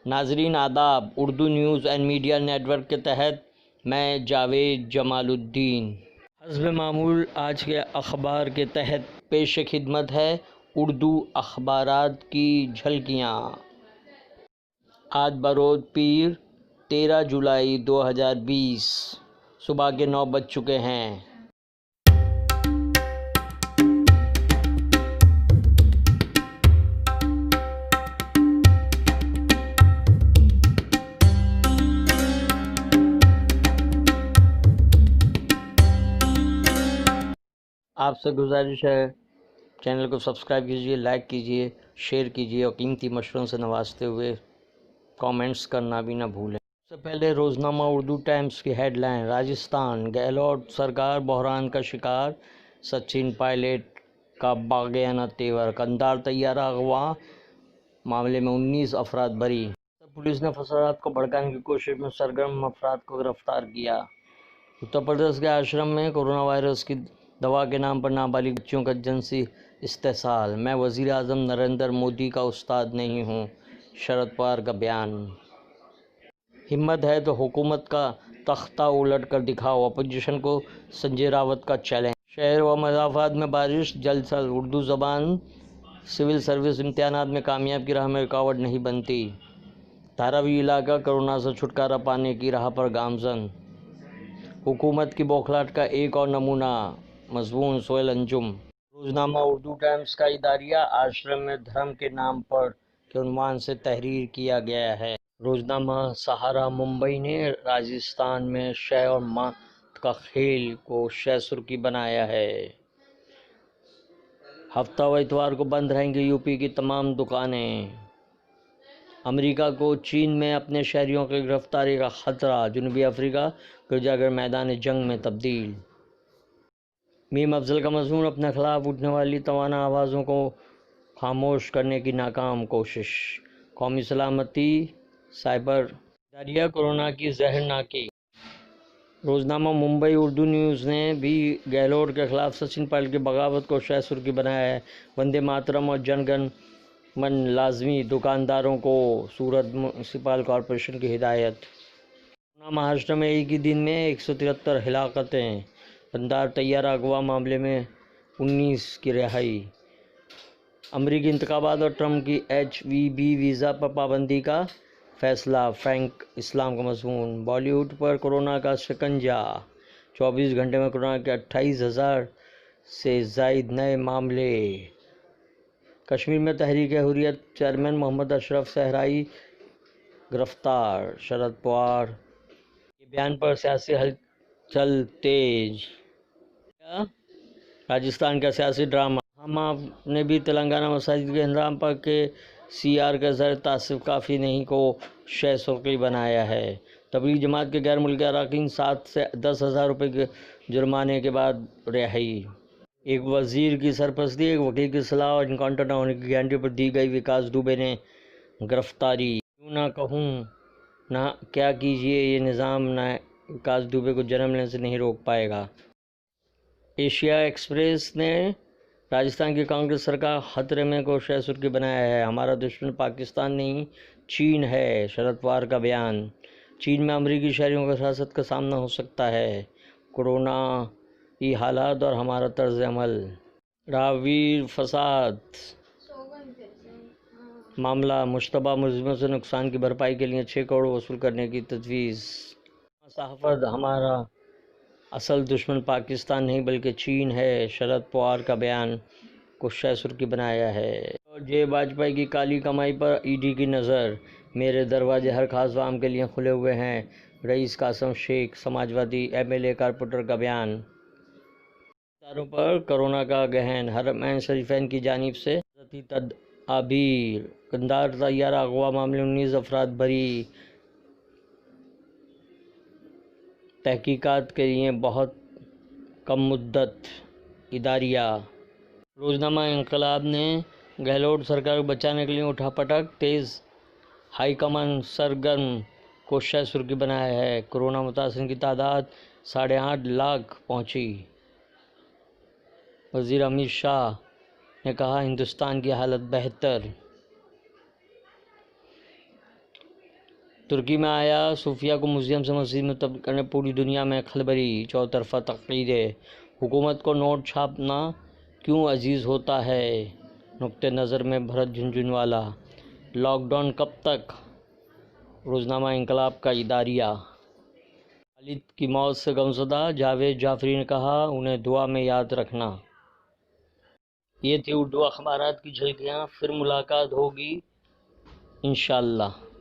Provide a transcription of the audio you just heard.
ناظرین آداب، Urdu news and media network کے تحت میں جاوید جمال الدین حسب معمول آج کے اخبار کے تحت پیش خدمت ہے اردو اخبارات کی جھلکیاں۔ آج بروز پیر 13 جولائی 2020 صبح کے 9 بج چکے ہیں۔ آپ سے گزارش ہے چینل کو سبسکرائب کیجیے، لائک کیجیے، شیئر کیجیے اور قیمتی مشوروں سے نوازتے ہوئے کامنٹس کرنا بھی نہ بھولیں۔ سب سے پہلے روزنامہ اردو ٹائمز کی ہیڈ لائن: راجستھان، گہلوٹ سرکار بحران کا شکار، سچن پائلٹ کا باغیانہ تیور، قندھار طیارہ اغوا معاملے میں 19 افراد بری۔ پولیس نے فسادات کو بھڑکانے کی کوشش میں سرگرم افراد کو گرفتار کیا۔ اتر پردیش کے آشرم میں کورونا وائرس کی دوا کے نام پر نابالغ بچیوں کا جنسی استحصال۔ میں وزیر اعظم نریندر مودی کا استاد نہیں ہوں، شرد پوار کا بیان۔ ہمت ہے تو حکومت کا تختہ الٹ کر دکھاؤ، اپوزیشن کو سنجے راوت کا چیلنج۔ شہر و مضافات میں بارش جلد سے اردو زبان سول سروس امتحانات میں کامیابی کی راہ میں رکاوٹ نہیں بنتی۔ دھاراوی علاقہ کورونا سے چھٹکارا پانے کی راہ پر گامزن۔ حکومت کی بوکھلاہٹ کا ایک اور نمونہ۔ مضمون: سہیل انجم۔ روزنامہ اردو ٹائمز کا اداریہ آشرم میں دھرم کے نام پر کے عنوان سے تحریر کیا گیا ہے۔ روزنامہ سہارا ممبئی نے راجستھان میں شے اور مات کا کھیل کو شے سرخی بنایا ہے۔ ہفتہ و اتوار کو بند رہیں گی یوپی کی تمام دکانیں۔ امریکہ کو چین میں اپنے شہریوں کی گرفتاری کا خطرہ، جنوبی افریقہ گرجا گھر میدان جنگ میں تبدیل۔ میم افضل کا مضمون: اپنے خلاف اٹھنے والی توانا آوازوں کو خاموش کرنے کی ناکام کوشش۔ قومی سلامتی سائبر اداریہ کورونا کی زہرناکی۔ روزنامہ ممبئی اردو نیوز نے بھی گہلوٹ کے خلاف سچن پائلٹ کی بغاوت کو شے سرخی بنایا ہے۔ وندے ماترم اور جن گن من لازمی، دکانداروں کو سورت میونسپل کارپوریشن کی ہدایت۔ کورونا مہاراشٹر میں ایک ہی دن میں 173 ہلاکتیں، قندھار طیارہ اغوا معاملے میں 19 کی رہائی۔ امریکی انتخابات اور ٹرمپ کی H-1B ویزا پر پابندی کا فیصلہ، فرینک اسلام کا مضمون۔ بالی ووڈ پر کورونا کا شکنجہ، 24 گھنٹے میں کورونا کے 28,000 سے زائد نئے معاملے۔ کشمیر میں تحریک حریت چیئرمین محمد اشرف صحرائی گرفتار، شرد پوار کے بیان پر سیاسی ہلچل تیز۔ راجستھان کا سیاسی ڈرامہ۔ ہم آپ نے بھی تلنگانہ مساجد کے انہدام پر KCR کے زیر تعصب کافی نہیں کو شے سرخی بنایا ہے۔ تبلیغی جماعت کے غیر ملکی اراکین 7 سے 10,000 روپے کے جرمانے کے بعد رہائی۔ ایک وزیر کی سرپرستی، ایک وکیل کی صلاح اور انکاؤنٹر نہ ہونے کی گارنٹی پر دی گئی وکاس دوبے نے گرفتاری۔ یوں نہ کہوں نہ کیا کیجیے، یہ نظام نہ وکاس دوبے کو جنم لینے سے نہیں روک پائے گا۔ ایشیا ایکسپریس نے راجستھان کی کانگریس سرکار خطرے میں کو شے سرخی بنایا ہے۔ ہمارا دشمن پاکستان نہیں چین ہے، شرد پوار کا بیان۔ چین میں امریکی شہریوں کو حراست کا سامنا ہو سکتا ہے، کورونائی حالات اور ہمارا طرز عمل۔ راہویر فساد معاملہ، مشتبہ ملزموں سے نقصان کی بھرپائی کے لیے 6 کروڑ وصول کرنے کی تجویز۔ صحافت: ہمارا اصل دشمن پاکستان نہیں بلکہ چین ہے، شرد پوار کا بیان کو شے سرخی بنایا ہے۔ واجپئی کی کالی کمائی پر ED کی نظر، میرے دروازے ہر خاص و عام کے لیے کھلے ہوئے ہیں، رئیس قاسم شیخ سماجوادی MLA کارپوریٹر کا بیان۔ اداروں پر کورونا کا گہن، حرمین شریفین کی جانب سے حفاظتی تدابیر۔ قندھار طیارہ اغوا معاملے میں 19 افراد بری، تحقیقات کے لیے بہت کم مدت۔ اداریہ۔ روزنامہ انقلاب نے گہلوٹ سرکار کو بچانے کے لیے اٹھا پٹک تیز، ہائی کمان سرگرم کو شے سرخی بنایا ہے۔ کورونا متاثرین کی تعداد 8.5 لاکھ پہنچی۔ وزیر امت شاہ نے کہا، ہندوستان کی حالت بہتر۔ ترکی میں آیا صوفیہ کو میوزیم سے مسجد میں تبدیل کرنے، پوری دنیا میں خلبری، چوطرفہ تقریریں، حکومت کو نوٹ چھاپنا کیوں عزیز ہوتا ہے، نقطۂ نظر میں بھرت جھنجھنوالا، لاک ڈاؤن کب تک، روزنامہ انقلاب کا اداریہ۔ والد کی موت سے غمزدہ جاوید جعفری نے کہا، انہیں دعا میں یاد رکھنا۔ یہ تھی اردو اخبارات کی جھلکیاں، پھر ملاقات ہوگی انشاءاللہ۔